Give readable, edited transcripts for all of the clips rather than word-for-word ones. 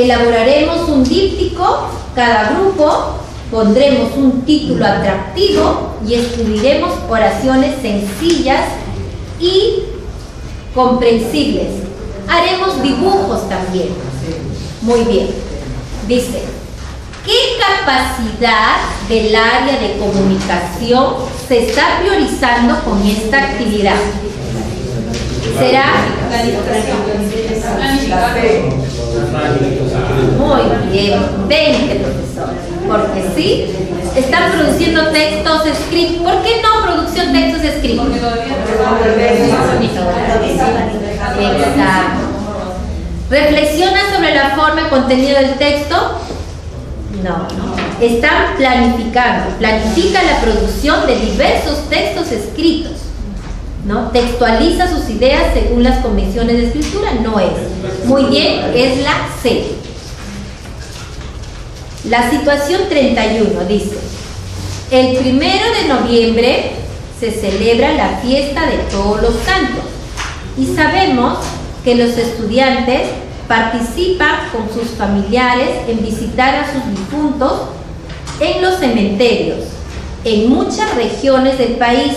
elaboraremos un díptico, cada grupo, pondremos un título atractivo y escribiremos oraciones sencillas y comprensibles. Haremos dibujos también. Muy bien. Dice, ¿qué capacidad del área de comunicación se está priorizando con esta actividad? ¿Será? Muy bien, 20 profesores, porque sí, están produciendo textos escritos. ¿Por qué no producción de textos escritos? Exacto. ¿Reflexiona sobre la forma y contenido del texto? No. Están planificando. Planifica la producción de diversos textos escritos, ¿no? Textualiza sus ideas según las convenciones de escritura. No es. Muy bien, es la C. La situación 31 dice: el 1 de noviembre se celebra la fiesta de Todos los Santos y sabemos que los estudiantes participan con sus familiares en visitar a sus difuntos en los cementerios. En muchas regiones del país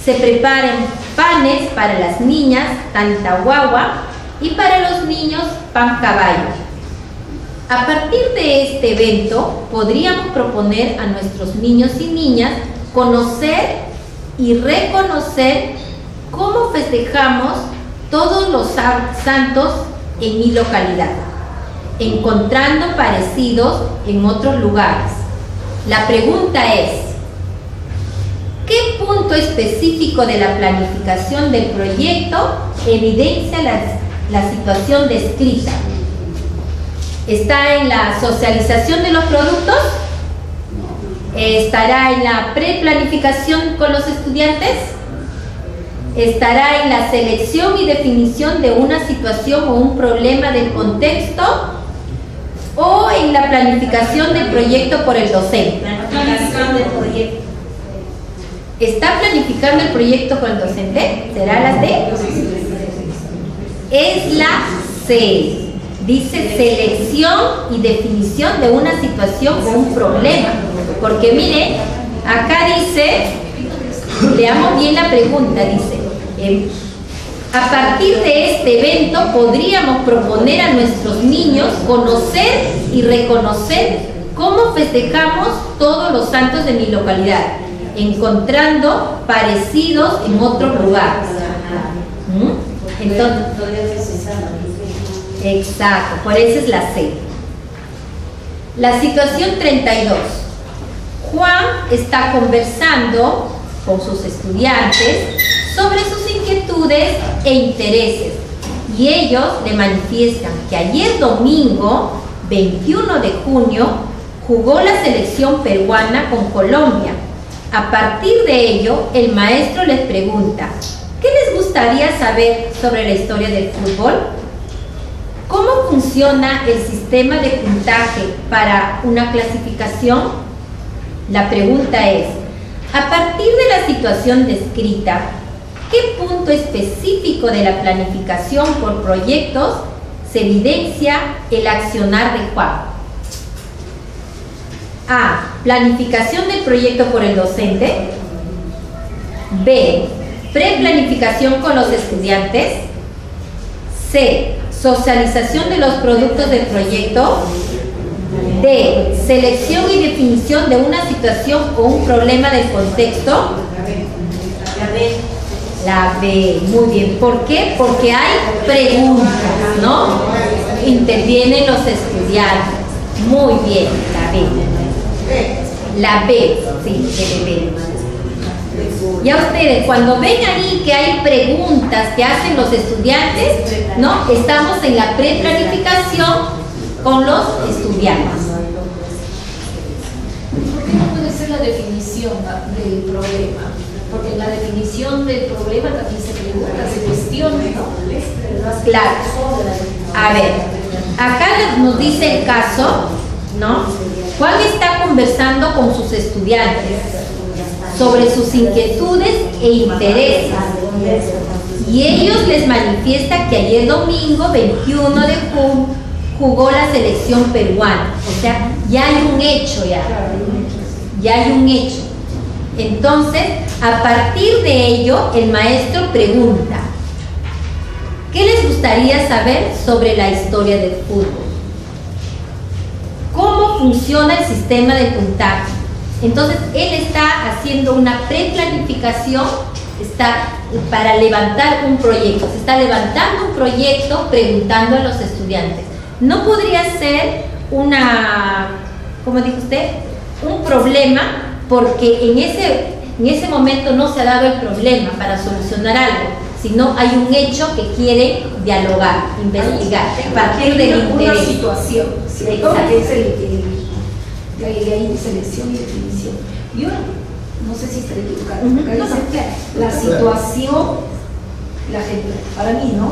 se preparan panes para las niñas, tantahuahua, y para los niños, pan caballo. A partir de este evento, podríamos proponer a nuestros niños y niñas conocer y reconocer cómo festejamos todos los santos en mi localidad, encontrando parecidos en otros lugares. La pregunta es: ¿qué punto específico de la planificación del proyecto evidencia la situación descrita? ¿Está en la socialización de los productos? ¿Estará en la preplanificación con los estudiantes? ¿Estará en la selección y definición de una situación o un problema del contexto? ¿O en la planificación del proyecto por el docente? Planificación del proyecto. ¿Está planificando el proyecto con el docente? ¿Será la D? Es la C. Dice selección y definición de una situación o un problema. Porque mire, acá dice, leamos bien la pregunta, dice: a partir de este evento podríamos proponer a nuestros niños conocer y reconocer cómo festejamos todos los santos de mi localidad, encontrando parecidos en otros lugares. Entonces, exacto, por eso es la C. La situación 32. Juan está conversando con sus estudiantes sobre sus inquietudes e intereses, y ellos le manifiestan que ayer domingo 21 de junio jugó la selección peruana con Colombia. A partir de ello, el maestro les pregunta: ¿qué les gustaría saber sobre la historia del fútbol? ¿Cómo funciona el sistema de puntaje para una clasificación? La pregunta es: a partir de la situación descrita, ¿qué punto específico de la planificación por proyectos se evidencia el accionar de Juan? A. Planificación del proyecto por el docente. B. Preplanificación con los estudiantes. C. Socialización de los productos del proyecto. D. Selección y definición de una situación o un problema del contexto. La B. La B, muy bien. ¿Por qué? Porque hay preguntas, ¿no? Intervienen los estudiantes. Muy bien, la B. La B, sí, B. Ya ustedes, cuando ven ahí que hay preguntas que hacen los estudiantes, ¿no? Estamos en la preplanificación con los estudiantes. ¿Por qué no puede ser la definición del problema? Porque en la definición del problema también se pregunta, se cuestiona, ¿no? Claro. A ver, acá nos dice el caso, ¿no? Juan está conversando con sus estudiantes sobre sus inquietudes e intereses, y ellos les manifiestan que ayer domingo 21 de jugó la selección peruana. O sea, ya hay un hecho ya. Ya hay un hecho. Entonces, a partir de ello, el maestro pregunta: ¿qué les gustaría saber sobre la historia del fútbol? ¿Cómo funciona el sistema de puntaje? Entonces, él está haciendo una preplanificación, está para levantar un proyecto. Se está levantando un proyecto preguntando a los estudiantes. No podría ser ¿cómo dijo usted? Un problema, porque en ese momento no se ha dado el problema para solucionar algo, sino hay un hecho que quiere dialogar, investigar, a partir del interés. Una situación, ¿cierto? Que es la ley de selección y definición. Yo no sé si estoy equivocada, porque dice que la situación, para mí, ¿no?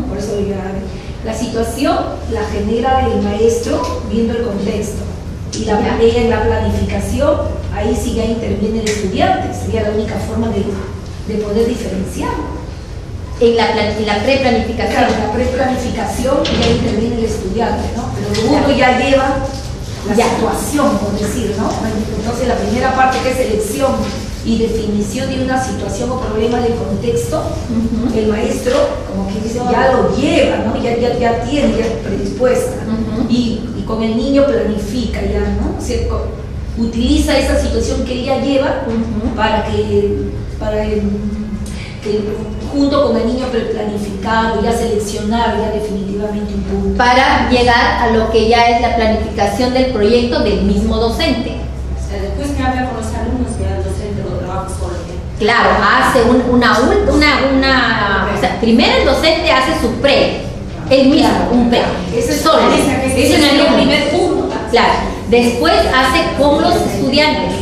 Por eso la situación la genera el maestro viendo el contexto. Y en la planificación, ahí sí ya interviene el estudiante, sería la única forma de poder diferenciarlo. En la preplanificación. Claro, en la preplanificación ya interviene el estudiante, ¿no? Pero uno ya lleva la situación, por decir, ¿no? Entonces la primera parte, que es selección y definición de una situación o problema del contexto, el maestro, como que dice, ya lo lleva, ¿no? Ya tiene, ya predispuesta. Y con el niño planifica ya, ¿no? O sea, utiliza esa situación que ella lleva para que junto con el niño planificado, ya seleccionar ya definitivamente un punto. Para llegar a lo que ya es la planificación del proyecto del mismo docente. O sea, después que habla con los alumnos, ya el docente lo trabaja solo. Claro, hace o sea, primero el docente hace su él mismo, un pre. Ese es solo. Ese es el primer punto. Claro, después hace con los estudiantes.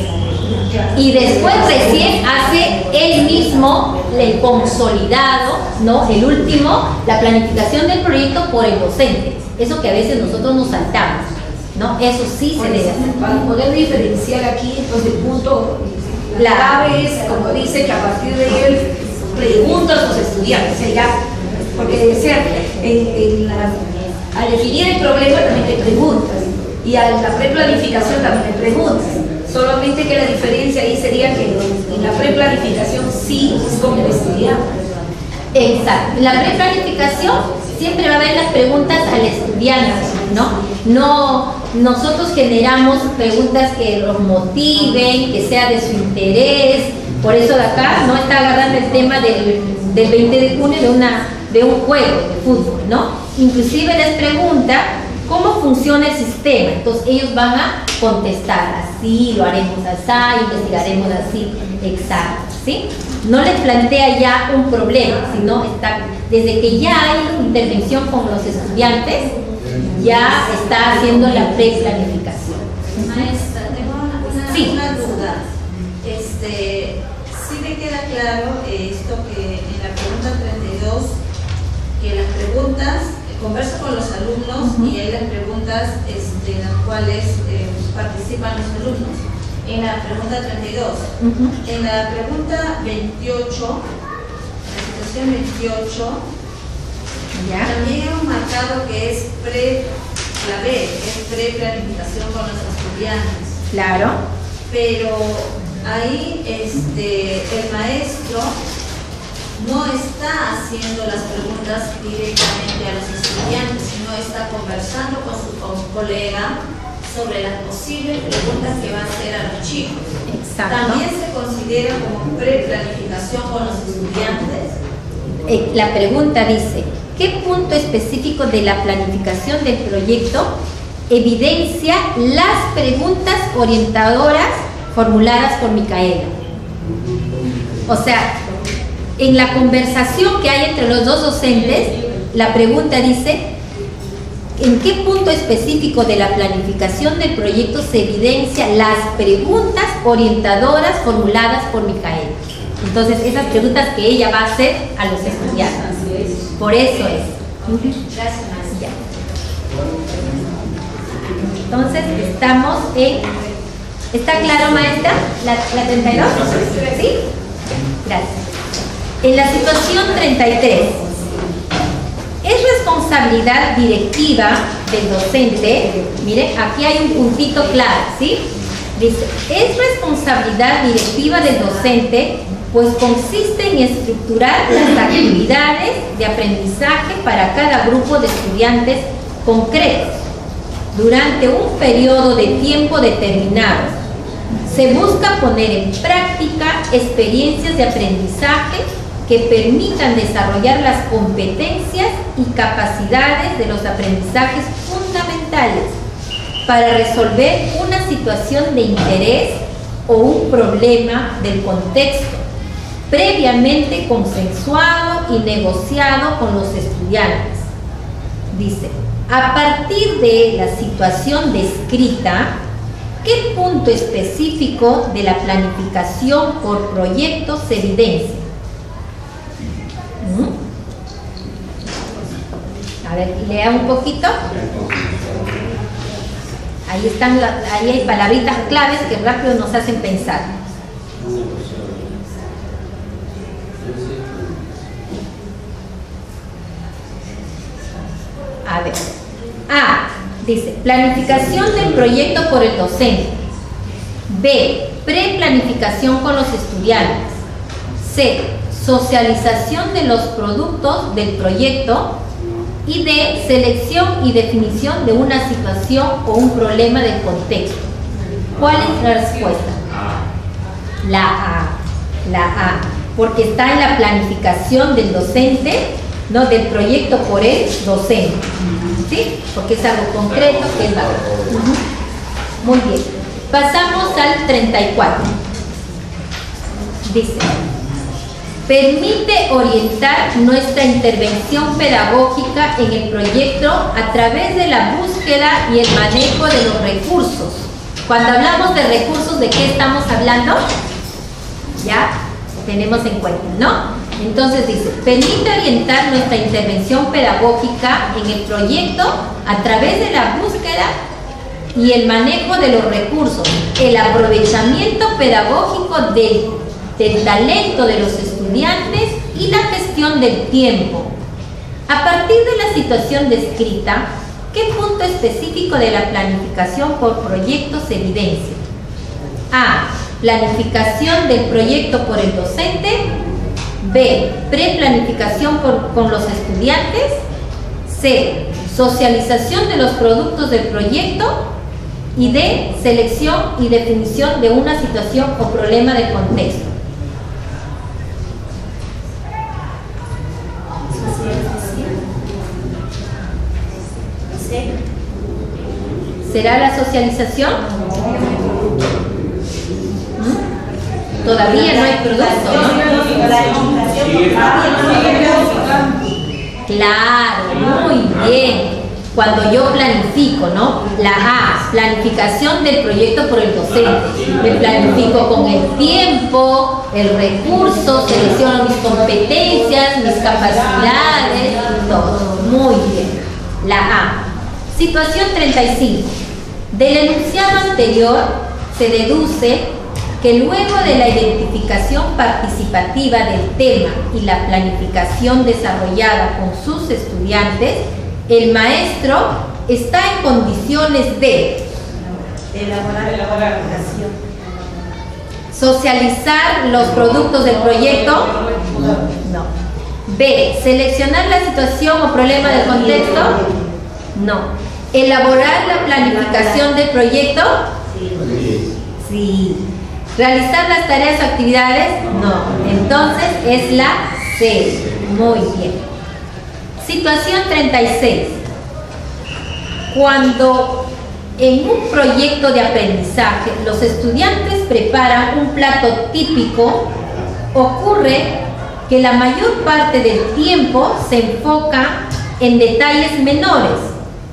Y después recién hace él mismo el consolidado, ¿no? El último, la planificación del proyecto por el docente. Eso que a veces nosotros nos saltamos, ¿no? Eso sí se debe hacer. Para poder diferenciar aquí, entonces el punto, la clave es, como dice, que a partir de él pregunta a sus estudiantes, o sea, ya, porque al definir el problema también te preguntas, y a la preplanificación también te preguntas. Solamente que la diferencia ahí sería que en la preplanificación sí es con el estudiante. Exacto. En la preplanificación siempre va a haber las preguntas al estudiante, ¿no? Nosotros generamos preguntas que los motiven, que sea de su interés. Por eso de acá no está agarrando el tema del 20 de junio de un juego de fútbol, ¿no? Inclusive les pregunta cómo funciona el sistema. Entonces ellos van a contestar así, lo haremos así, investigaremos así, exacto, ¿sí? No les plantea ya un problema, sino desde que ya hay intervención con los estudiantes, ya está haciendo la preplanificación. Maestra, tengo una duda. Sí me queda claro esto que en la pregunta 32, que las preguntas, converso con los alumnos y hay las preguntas en las cuales participan los alumnos. En la pregunta 32, en la pregunta 28, la situación 28, también hemos marcado que es preplanificación con los estudiantes. Claro. Pero ahí el maestro no está haciendo las preguntas directamente a los estudiantes, sino está conversando con su colega sobre las posibles preguntas que va a hacer a los chicos. Exacto. ¿También se considera como preplanificación con los estudiantes? La pregunta dice: ¿qué punto específico de la planificación del proyecto evidencia las preguntas orientadoras formuladas por Micaela? O sea, en la conversación que hay entre los dos docentes, la pregunta dice: ¿en qué punto específico de la planificación del proyecto se evidencia las preguntas orientadoras formuladas por Micaela? Entonces, esas preguntas que ella va a hacer a los estudiantes. Por eso es. Gracias, maestra. Entonces, estamos en... ¿Está claro, maestra? ¿La 32? ¿Sí? Gracias. En la situación 33, es responsabilidad directiva del docente, miren, aquí hay un puntito claro, ¿sí? Dice, es responsabilidad directiva del docente, pues consiste en estructurar las actividades de aprendizaje para cada grupo de estudiantes concretos durante un periodo de tiempo determinado. Se busca poner en práctica experiencias de aprendizaje que permitan desarrollar las competencias y capacidades de los aprendizajes fundamentales para resolver una situación de interés o un problema del contexto previamente consensuado y negociado con los estudiantes. Dice, a partir de la situación descrita, ¿qué punto específico de la planificación por proyectos se evidencia? A ver, lea un poquito. Ahí están, ahí hay palabritas claves que rápido nos hacen pensar. A ver. A, dice, planificación del proyecto por el docente. B, preplanificación con los estudiantes. C, socialización de los productos del proyecto. Y D, selección y definición de una situación o un problema del contexto. ¿Cuál es la respuesta? La A. La A, porque está en la planificación del docente, no del proyecto por el docente, ¿sí? Porque es algo concreto que es valor. Muy bien. Pasamos al 34. Dice, permite orientar nuestra intervención pedagógica en el proyecto a través de la búsqueda y el manejo de los recursos. Cuando hablamos de recursos, ¿de qué estamos hablando? Ya tenemos en cuenta, ¿no? Entonces dice, permite orientar nuestra intervención pedagógica en el proyecto a través de la búsqueda y el manejo de los recursos, el aprovechamiento pedagógico del talento de los estudiantes y la gestión del tiempo. A partir de la situación descrita, ¿qué punto específico de la planificación por proyecto se evidencia? A, planificación del proyecto por el docente. B, preplanificación con los estudiantes. C, socialización de los productos del proyecto. Y D, selección y definición de una situación o problema del contexto. ¿Será la socialización? Todavía no hay producto, ¿no? Claro, muy bien. Cuando yo planifico, ¿no? La A, planificación del proyecto por el docente. Me planifico con el tiempo, el recurso, selecciono mis competencias, mis capacidades, todo. Muy bien. La A. Situación 35. Del enunciado anterior se deduce que luego de la identificación participativa del tema y la planificación desarrollada con sus estudiantes, el maestro está en condiciones de elaborar la planificación, socializar los productos del proyecto, no. B, seleccionar la situación o problema del contexto, no. Elaborar la planificación del proyecto, sí. Realizar las tareas o actividades, no. Entonces es la C. Muy bien. Situación 36. Cuando en un proyecto de aprendizaje los estudiantes preparan un plato típico, ocurre que la mayor parte del tiempo se enfoca en detalles menores: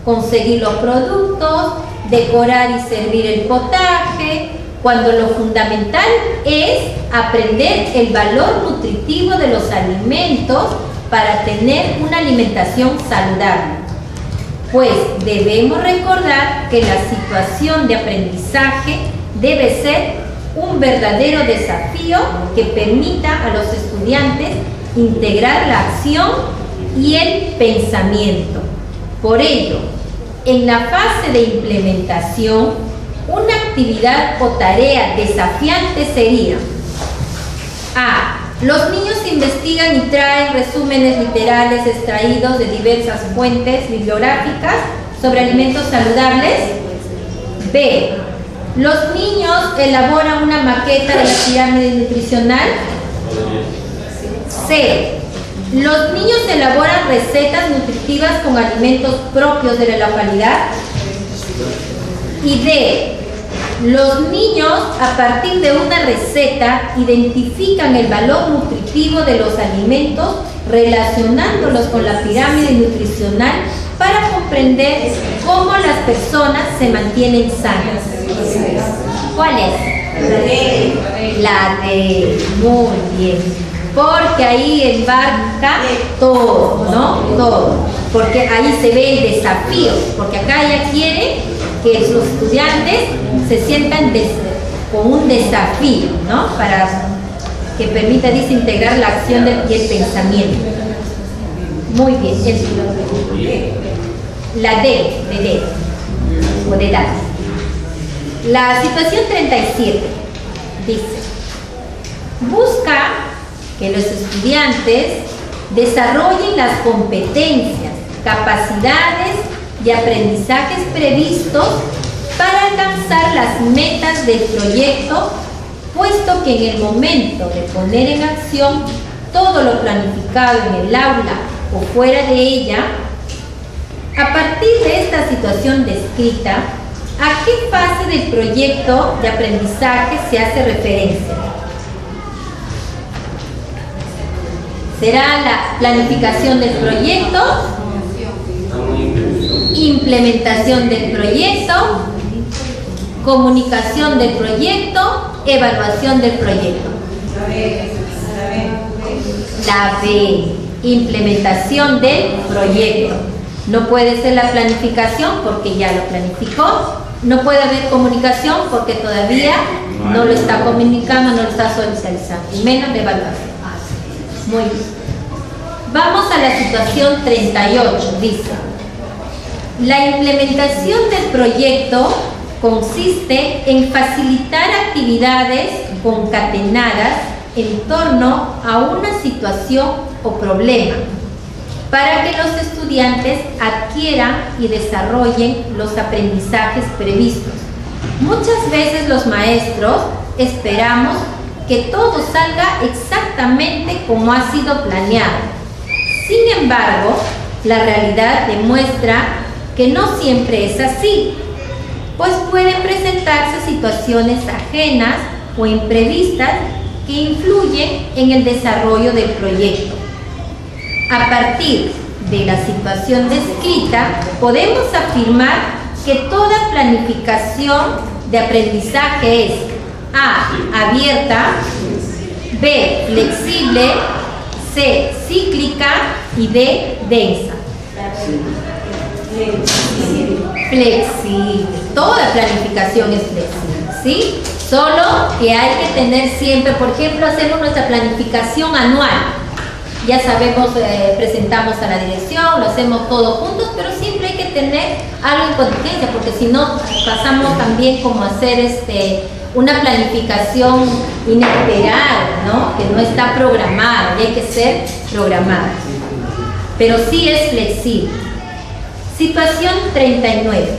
conseguir los productos, decorar y servir el potaje, cuando lo fundamental es aprender el valor nutritivo de los alimentos para tener una alimentación saludable. Pues debemos recordar que la situación de aprendizaje debe ser un verdadero desafío que permita a los estudiantes integrar la acción y el pensamiento. Por ello, en la fase de implementación, una actividad o tarea desafiante sería: A. Los niños investigan y traen resúmenes literales extraídos de diversas fuentes bibliográficas sobre alimentos saludables. B. Los niños elaboran una maqueta de la pirámide nutricional. C. Los niños elaboran recetas nutritivas con alimentos propios de la localidad. Y D. Los niños, a partir de una receta, identifican el valor nutritivo de los alimentos relacionándolos con la pirámide nutricional para comprender cómo las personas se mantienen sanas. ¿Cuál es? La D. La D. Muy bien. Porque ahí embarca todo, ¿no? Todo. Porque ahí se ve el desafío. Porque acá ella quiere que sus estudiantes se sientan con un desafío, ¿no? Para que permita desintegrar la acción y el pensamiento. Muy bien. La D, de D, o de edad. La situación 37 dice: busca que los estudiantes desarrollen las competencias, capacidades y aprendizajes previstos para alcanzar las metas del proyecto, puesto que en el momento de poner en acción todo lo planificado en el aula o fuera de ella, a partir de esta situación descrita, ¿a qué fase del proyecto de aprendizaje se hace referencia? ¿Será la planificación del proyecto? Implementación del proyecto, comunicación del proyecto, evaluación del proyecto. La B, implementación del proyecto. No puede ser la planificación porque ya lo planificó. No puede haber comunicación porque todavía no lo está comunicando, no lo está socializando, y menos de evaluación. Muy bien. Vamos a la situación 38. Dice: la implementación del proyecto consiste en facilitar actividades concatenadas en torno a una situación o problema para que los estudiantes adquieran y desarrollen los aprendizajes previstos. Muchas veces los maestros esperamos que todo salga exactamente como ha sido planeado. Sin embargo, la realidad demuestra que no siempre es así, pues pueden presentarse situaciones ajenas o imprevistas que influyen en el desarrollo del proyecto. A partir de la situación descrita, podemos afirmar que toda planificación de aprendizaje es: A. Abierta, B. Flexible, C. Cíclica y D. Densa. Flexible. Toda planificación es flexible, ¿sí? Solo que hay que tener siempre, por ejemplo, hacemos nuestra planificación anual. Ya sabemos, presentamos a la dirección, lo hacemos todos juntos, pero siempre hay que tener algo en contingencia, porque si no pasamos también como a hacer una planificación inesperada, ¿no? Que no está programada, y hay que ser programada. Pero sí es flexible. Situación 39.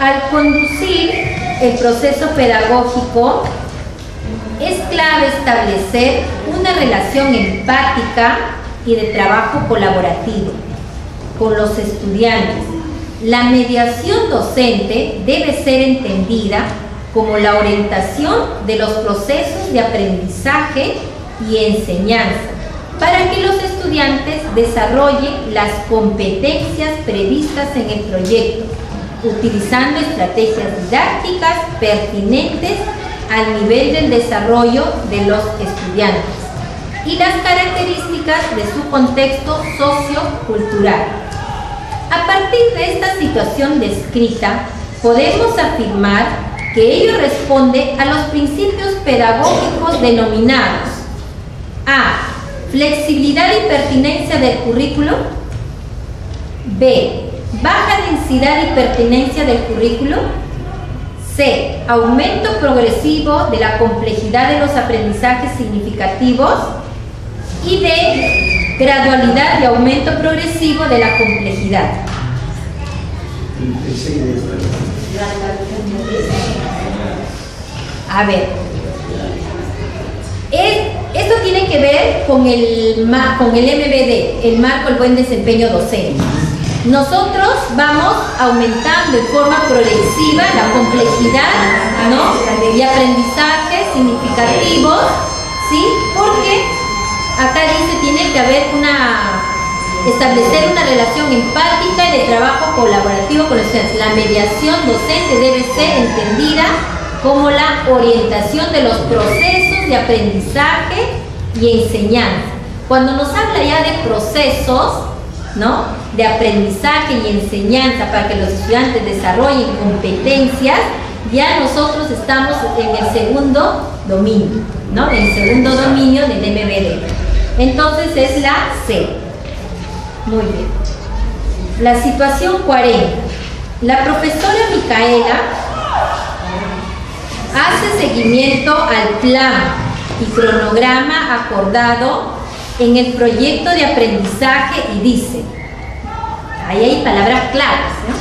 Al conducir el proceso pedagógico, es clave establecer una relación empática y de trabajo colaborativo con los estudiantes. La mediación docente debe ser entendida como la orientación de los procesos de aprendizaje y enseñanza para que los estudiantes desarrollen las competencias previstas en el proyecto, utilizando estrategias didácticas pertinentes al nivel del desarrollo de los estudiantes y las características de su contexto sociocultural. A partir de esta situación descrita, podemos afirmar que ello responde a los principios pedagógicos denominados: A. Flexibilidad y pertinencia del currículo. B. baja densidad y pertinencia del currículo. C, aumento progresivo de la complejidad de los aprendizajes significativos. Y D, gradualidad y aumento progresivo de la complejidad. A ver, esto tiene que ver con el MBD, el marco del buen desempeño docente. Nosotros vamos aumentando de forma progresiva la complejidad, ¿no?, de aprendizajes significativos, ¿sí? Porque acá dice tiene que haber establecer una relación empática y de trabajo colaborativo con los estudiantes. La mediación docente debe ser entendida como la orientación de los procesos de aprendizaje y enseñanza. Cuando nos habla ya de procesos, ¿no?, de aprendizaje y enseñanza para que los estudiantes desarrollen competencias, ya nosotros estamos en el segundo dominio, ¿no?, en el segundo dominio del MBD. Entonces es la C. Muy bien. La situación 40. La profesora Micaela hace seguimiento al plan y cronograma acordado en el proyecto de aprendizaje y dice, ahí hay palabras claras, ¿no?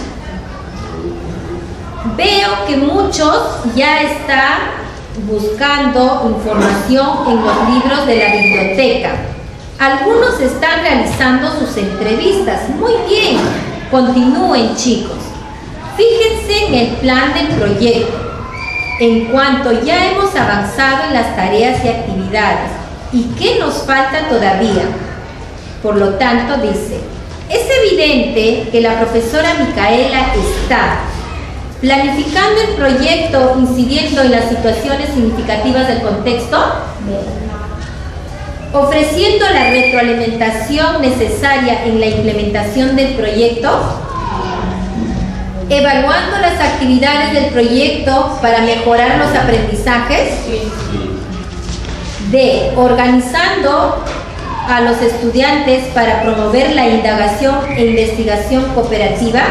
Veo que muchos ya están buscando información en los libros de la biblioteca. Algunos están realizando sus entrevistas. Muy bien, continúen, chicos. Fíjense en el plan del proyecto. En cuanto ya hemos avanzado en las tareas y actividades, ¿y qué nos falta todavía? Por lo tanto, dice, es evidente que la profesora Micaela está planificando el proyecto incidiendo en las situaciones significativas del contexto, ofreciendo la retroalimentación necesaria en la implementación del proyecto, evaluando las actividades del proyecto para mejorar los aprendizajes, D, organizando a los estudiantes para promover la indagación e investigación cooperativa.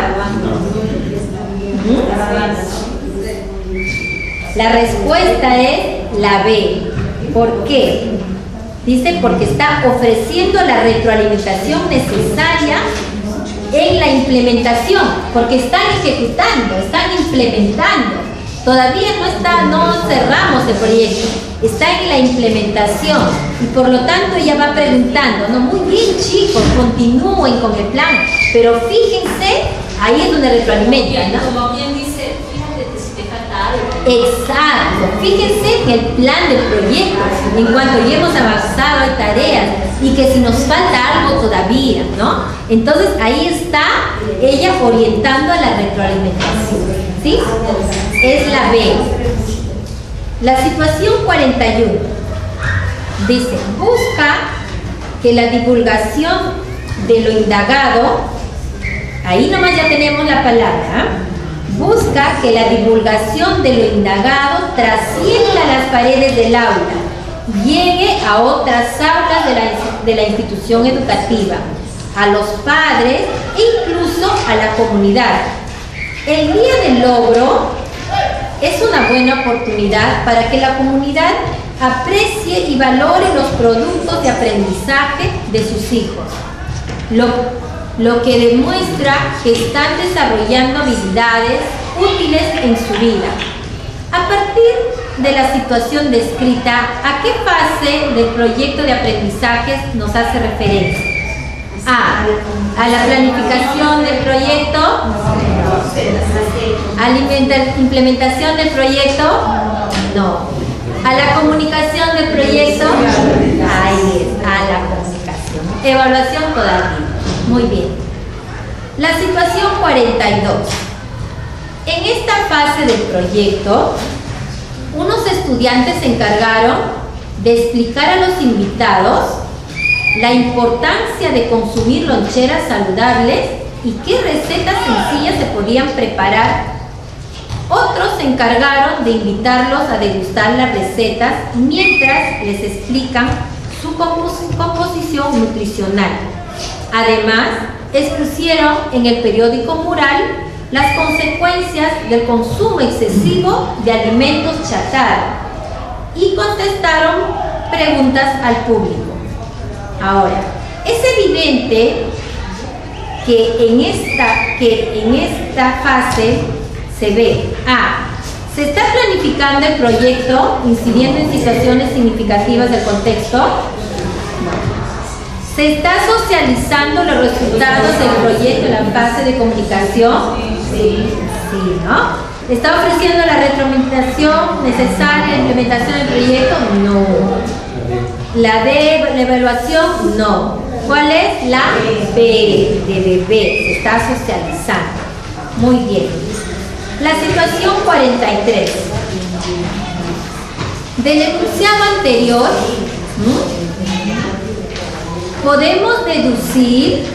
La respuesta es la B. ¿Por qué? Dice porque está ofreciendo la retroalimentación necesaria en la implementación, porque están ejecutando, están implementando. Todavía no cerramos el proyecto, está en la implementación y por lo tanto ella va preguntando, no, muy bien chicos, continúen con el plan, pero fíjense, ahí es donde retroalimentan, ¿no? Como bien dice, fíjate si te falta algo. Exacto, fíjense en el plan del proyecto, en cuanto ya hemos avanzado hay tareas y que si nos falta algo todavía, ¿no? Entonces ahí está ella orientando a la retroalimentación, ¿sí? Es la B. La situación 41 dice, busca que la divulgación de lo indagado, ahí nomás ya tenemos la palabra, busca que la divulgación de lo indagado trascienda las paredes del aula, llegue a otras aulas de la institución educativa, a los padres e incluso a la comunidad. El Día del Logro es una buena oportunidad para que la comunidad aprecie y valore los productos de aprendizaje de sus hijos, lo que demuestra que están desarrollando habilidades útiles en su vida. A partir de la situación descrita, ¿a qué fase del proyecto de aprendizaje nos hace referencia? A la planificación del proyecto, a la implementación del proyecto, no. A la comunicación del proyecto, ahí es, a la comunicación. Evaluación todavía. Muy bien. La situación 42. En esta fase del proyecto, unos estudiantes se encargaron de explicar a los invitados la importancia de consumir loncheras saludables y qué recetas sencillas se podían preparar. Otros se encargaron de invitarlos a degustar las recetas mientras les explican su composición nutricional. Además, expusieron en el periódico Mural las consecuencias del consumo excesivo de alimentos chatarra y contestaron preguntas al público. Ahora, es evidente que en esta fase se ve se está planificando el proyecto incidiendo en situaciones significativas del contexto. ¿Se está socializando los resultados del proyecto en la fase de comunicación? Sí, ¿no? ¿Está ofreciendo la retroalimentación necesaria a la implementación del proyecto? No. ¿La evaluación? No. ¿Cuál es? La B, de bebé. Se está socializando. Muy bien. La situación 43. Del enunciado anterior, podemos deducir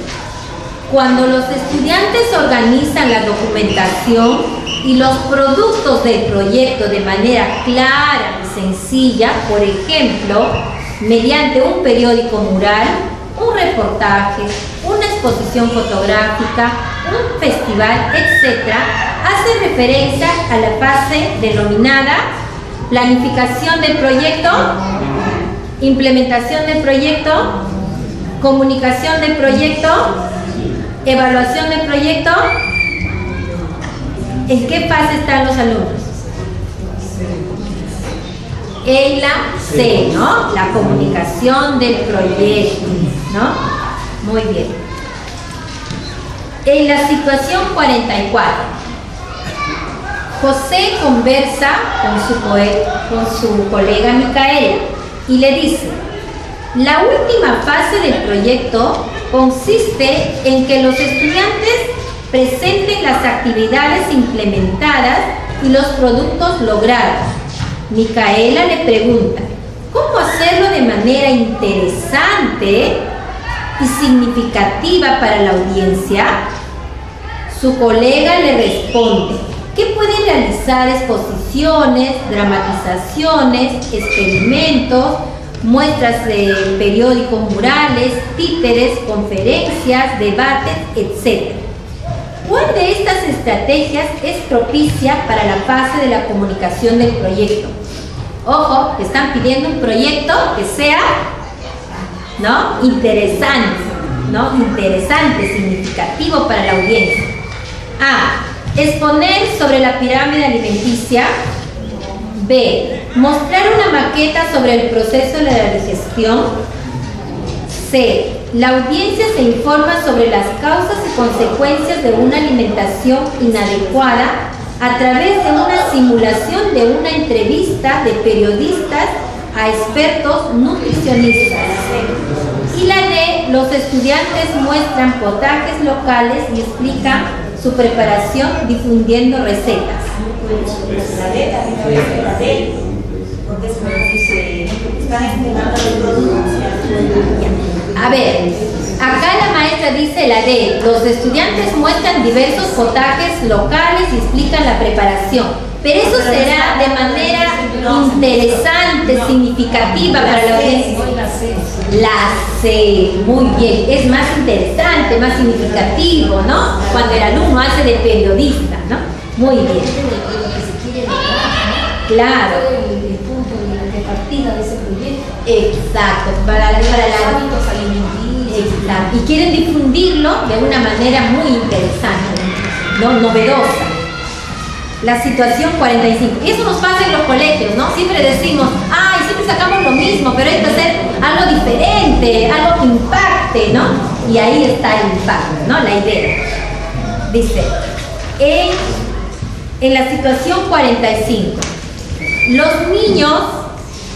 cuando los estudiantes organizan la documentación y los productos del proyecto de manera clara y sencilla, por ejemplo, mediante un periódico mural, un reportaje, una exposición fotográfica, un festival, etc., hace referencia a la fase denominada planificación del proyecto, implementación del proyecto, comunicación del proyecto, evaluación del proyecto. ¿En qué fase están los alumnos? En la C, ¿no? La comunicación del proyecto, ¿no? Muy bien. En la situación 44, José conversa con su colega Micaela y le dice: la última fase del proyecto consiste en que los estudiantes presenten las actividades implementadas y los productos logrados. Micaela le pregunta: ¿cómo hacerlo de manera interesante y significativa para la audiencia? Su colega le responde que puede realizar exposiciones, dramatizaciones, experimentos, muestras de periódicos murales, títeres, conferencias, debates, etc. ¿Cuál de estas estrategias es propicia para la fase de la comunicación del proyecto? Ojo, que están pidiendo un proyecto que sea, ¿no?, interesante, ¿no? Interesante, significativo para la audiencia. Exponer sobre la pirámide alimenticia. B. Mostrar una maqueta sobre el proceso de la digestión. C. La audiencia se informa sobre las causas y consecuencias de una alimentación inadecuada a través de una simulación de una entrevista de periodistas a expertos nutricionistas. Y la D. Los estudiantes muestran potajes locales y explican su preparación difundiendo recetas. La D también la D, porque es como dice, están explicando el producto. A ver, acá la maestra dice la D, los estudiantes muestran diversos potajes locales y explican la preparación, pero eso será de manera interesante, significativa para la audiencia. La C, muy bien, es más interesante, más significativo, ¿no? Cuando el alumno hace de periodista, ¿no? Muy bien. Claro. El punto de partida de ese proyecto. Exacto, para la hábitos alimenticios. Exacto. Y quieren difundirlo de una manera muy interesante, ¿no? Novedosa. La situación 45. Y eso nos pasa en los colegios, ¿no? Siempre decimos, ay, siempre sacamos lo mismo, pero hay que hacer algo diferente, algo que impacte, ¿no? Y ahí está el impacto, ¿no? La idea. Dice, en la situación 45, los niños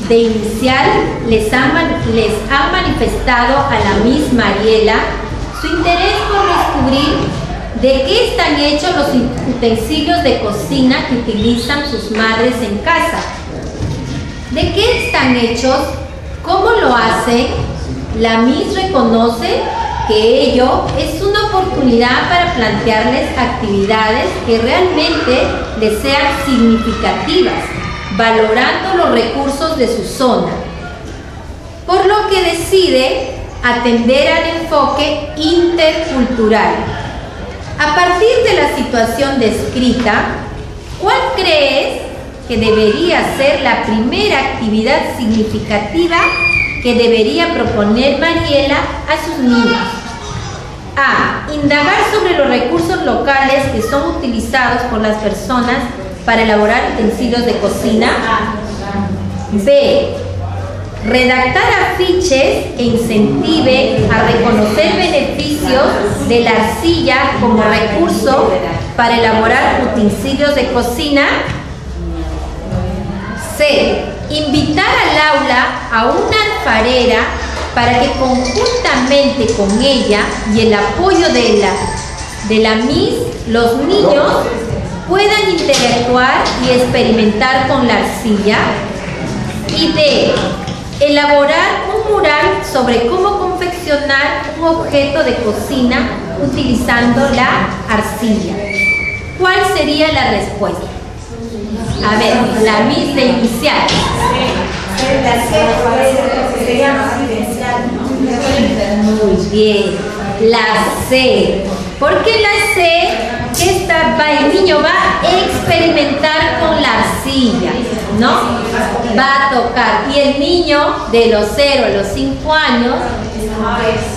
de inicial les han manifestado a la misma Mariela su interés por descubrir de qué están hechos los utensilios de cocina que utilizan sus madres en casa. ¿De qué están hechos? ¿Cómo lo hacen? La Miss reconoce que ello es una oportunidad para plantearles actividades que realmente les sean significativas, valorando los recursos de su zona. Por lo que decide atender al enfoque intercultural. A partir de la situación descrita, ¿cuál crees que debería ser la primera actividad significativa que debería proponer Mariela a sus niños? A. Indagar sobre los recursos locales que son utilizados por las personas para elaborar utensilios de cocina. B. Redactar afiches que incentiven a reconocer beneficios de la arcilla como recurso para elaborar utensilios de cocina. C. Invitar al aula a una alfarera para que conjuntamente con ella y el apoyo de la Miss, los niños puedan interactuar y experimentar con la arcilla. Y D. Elaborar un mural sobre cómo confeccionar un objeto de cocina utilizando la arcilla. ¿Cuál sería la respuesta? A ver, la Miss de inicial. Muy bien, la C. ¿Por qué la C? El niño va a experimentar con la arcilla, ¿no? Va a tocar. Y el niño de los 0 a los 5 años,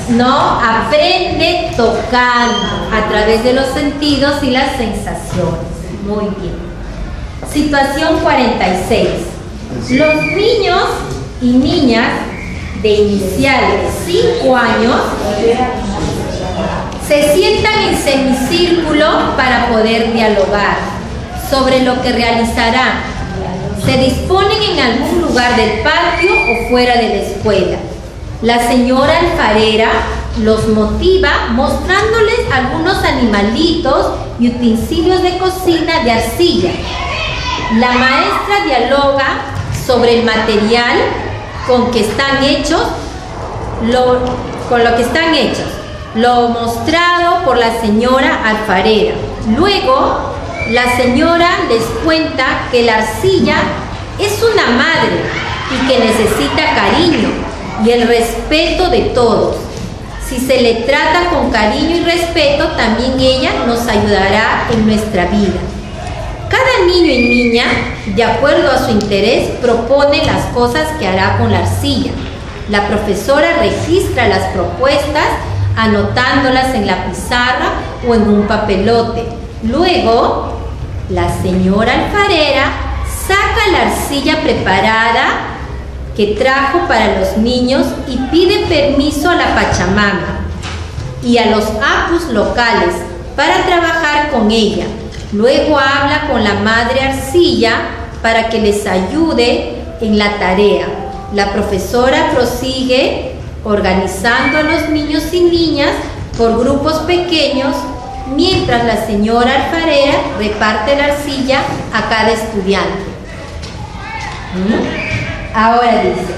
¿no? Aprende tocando a través de los sentidos y las sensaciones. Muy bien. Situación 46. Los niños y niñas de inicial de 5 años se sientan en semicírculo para poder dialogar sobre lo que realizarán. Se disponen en algún lugar del patio o fuera de la escuela. La señora alfarera los motiva mostrándoles algunos animalitos y utensilios de cocina de arcilla. La maestra dialoga sobre el material con lo que están hechos, lo mostrado por la señora alfarera. Luego, la señora les cuenta que la arcilla es una madre y que necesita cariño y el respeto de todos. Si se le trata con cariño y respeto, también ella nos ayudará en nuestra vida. Cada niño y niña, de acuerdo a su interés, propone las cosas que hará con la arcilla. La profesora registra las propuestas anotándolas en la pizarra o en un papelote. Luego, la señora alfarera saca la arcilla preparada que trajo para los niños y pide permiso a la Pachamama y a los apus locales para trabajar con ella. Luego habla con la madre arcilla para que les ayude en la tarea. La profesora prosigue organizando a los niños y niñas por grupos pequeños, mientras la señora alfarera reparte la arcilla a cada estudiante. Ahora dice,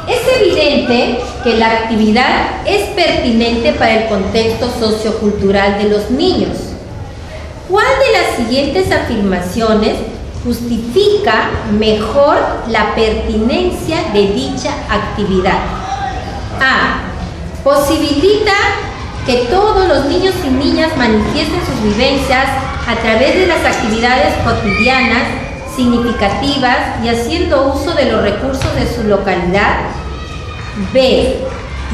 es evidente que la actividad es pertinente para el contexto sociocultural de los niños. ¿Cuál de las siguientes afirmaciones justifica mejor la pertinencia de dicha actividad? A. Posibilita que todos los niños y niñas manifiesten sus vivencias a través de las actividades cotidianas significativas y haciendo uso de los recursos de su localidad. B.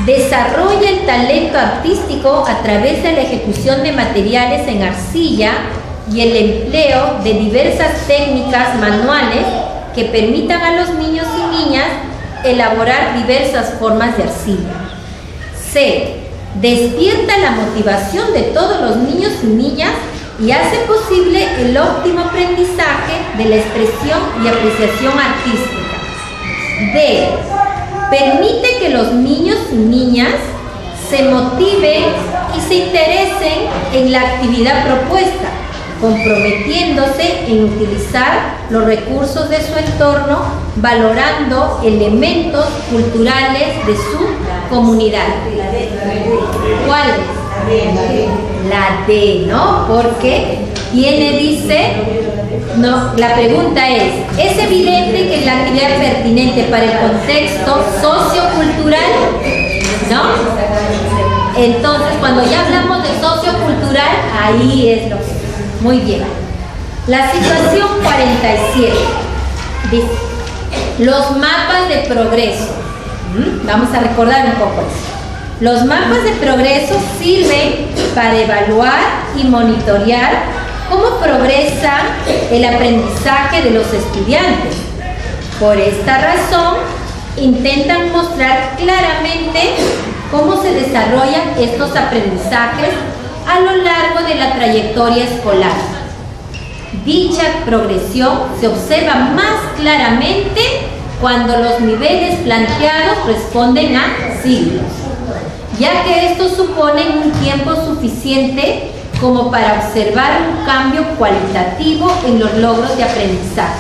Desarrolla el talento artístico a través de la ejecución de materiales en arcilla y el empleo de diversas técnicas manuales que permitan a los niños y niñas elaborar diversas formas de arcilla. C. Despierta la motivación de todos los niños y niñas y hace posible el óptimo aprendizaje de la expresión y apreciación artística. D. Permite que los niños y niñas se motiven y se interesen en la actividad propuesta, comprometiéndose en utilizar los recursos de su entorno, valorando elementos culturales de su comunidad. ¿Cuál es? La D, ¿no? Porque dice, no, la pregunta es evidente que la actividad es pertinente para el contexto sociocultural? ¿no? Entonces, cuando ya hablamos de sociocultural, ahí es lo que es. Muy bien. La situación 47 dice, los mapas de progreso. Vamos a recordar un poco eso. Los mapas de progreso sirven para evaluar y monitorear cómo progresa el aprendizaje de los estudiantes. Por esta razón, intentan mostrar claramente cómo se desarrollan estos aprendizajes a lo largo de la trayectoria escolar. Dicha progresión se observa más claramente cuando los niveles planteados responden a siglos, ya que estos suponen un tiempo suficiente como para observar un cambio cualitativo en los logros de aprendizaje.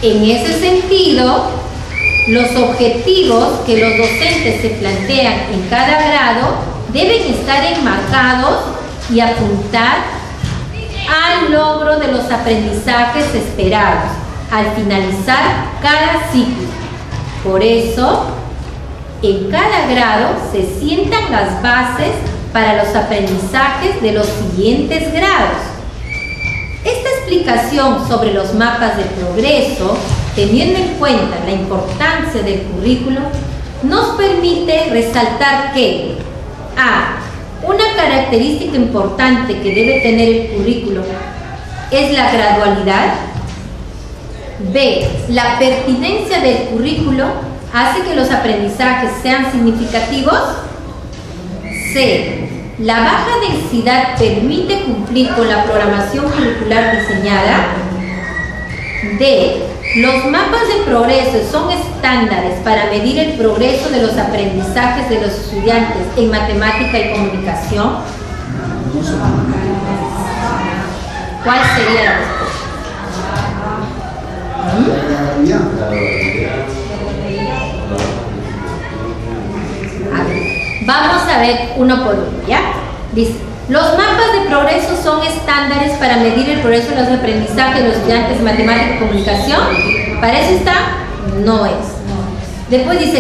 En ese sentido, los objetivos que los docentes se plantean en cada grado deben estar enmarcados y apuntar al logro de los aprendizajes esperados al finalizar cada ciclo. Por eso, en cada grado se sientan las bases para los aprendizajes de los siguientes grados. Esta explicación sobre los mapas de progreso, teniendo en cuenta la importancia del currículo, nos permite resaltar que a. Una característica importante que debe tener el currículo es la gradualidad. B. La pertinencia del currículo hace que los aprendizajes sean significativos. C. La baja densidad permite cumplir con la programación curricular diseñada. D. Los mapas de progreso son estándares para medir el progreso de los aprendizajes de los estudiantes en matemática y comunicación. ¿Cuál sería la respuesta? Vamos a ver uno por uno, ¿ya? Dice, los mapas de progreso son estándares para medir el progreso de los aprendizajes de los estudiantes en matemática y comunicación. ¿Para eso está? No es. Después dice,